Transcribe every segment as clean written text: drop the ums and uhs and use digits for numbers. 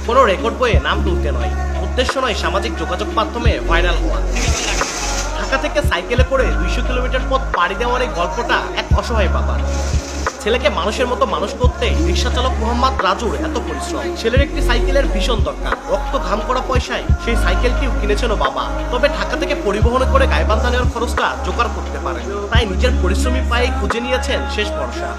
কোনো রেকর্ড বইয়ে নাম তুলতে নয়, উদ্দেশ্য নয় সামাজিক যোগাযোগ মাধ্যমে ভাইরাল হওয়া। ঢাকা থেকে সাইকেলে করে 200 কিলোমিটার পথ পাড়ি দেওয়ার এই গল্পটা এক অসহায় বাবা। ছেলেকে মানুষের মতো মানুষ করতে রিক্সা চালক মোহাম্মদ রাজুর এত পরিশ্রম। ছেলের একটি সাইকেলের ভীষণ দরকার, রক্ত ঘাম করা পয়সায় সেই সাইকেলটিও কিনেছিল বাবা। তবে ঢাকা থেকে পরিবহন করে গাইবান্ধা নেওয়ার খরচটা জোগাড় করতে পারেন, তাই নিজের পরিশ্রমী পায়ে খুঁজে নিয়েছেন শেষ ভরসা।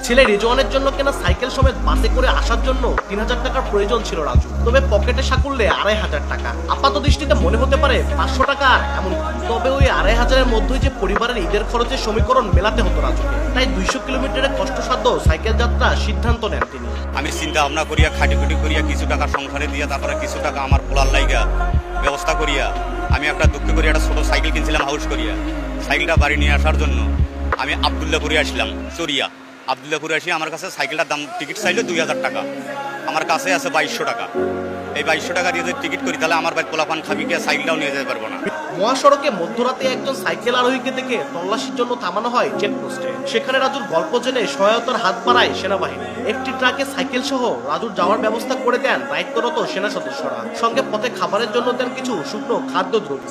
ছেলে রিজওয়ানের জন্য কেনা সাইকেল সমেত বাসে করে আসার জন্য 3000 টাকার প্রয়োজন ছিল রাজু, তবে পকেটে সাকুল্যে 2500 টাকা। আপাত দৃষ্টিতে মনে হতে পারে 500 টাকা এমন, তবে ওই 2500-এর মধ্যেই যে পরিবারের ঈদের খরচের সমীকরণ মেলাতে হতো রাজুকে, তাই 200 কিলোমিটারের কষ্টসাধ্য সাইকেল যাত্রা সিদ্ধান্ত নেন তিনি। আমি চিন্তা ভাবনা করিয়া খাটিখুটি করিয়া কিছু টাকা সংসারে দিয়া তারপরে কিছু টাকা আমার পোলার লাইগা ব্যবস্থা করিয়া আমি একটা দুঃখ করিয়া একটা ছোট সাইকেল কিনছিলাম হাউস করিয়া। সাইকেলটা বাড়ি নিয়ে আসার জন্য আমি আবদুল্লাপুরে আসলাম চরিয়া। আবদুল্লাপুরে আসি আমার কাছে সাইকেলটার দাম টিকিট চাইলে 2000 টাকা, আমার কাছে আছে 2200 টাকা। এই 2200 টাকা দিয়ে যদি টিকিট করি তাহলে আমার ভাই পোলাপান খাবি গিয়ে সাইকেলটাও নিয়ে যেতে পারবো না। মহাসড়কে মধ্যরাতে একজন সাইকেল আরোহীকে দেখে তল্লাশির জন্য থামানো হয় চেকপোস্টে। সেখানে রাজুর গল্প জেনে সহায়তার হাত বাড়ায় সেনাবাহিনী। একটি ট্রাকে সাইকেল সহ রাজুর যাওয়ার ব্যবস্থা করে দেন দায়িত্বরত সেনা সদস্যরা। সঙ্গে পথে খাবারের জন্য দেন কিছু শুকনো খাদ্যদ্রব্য।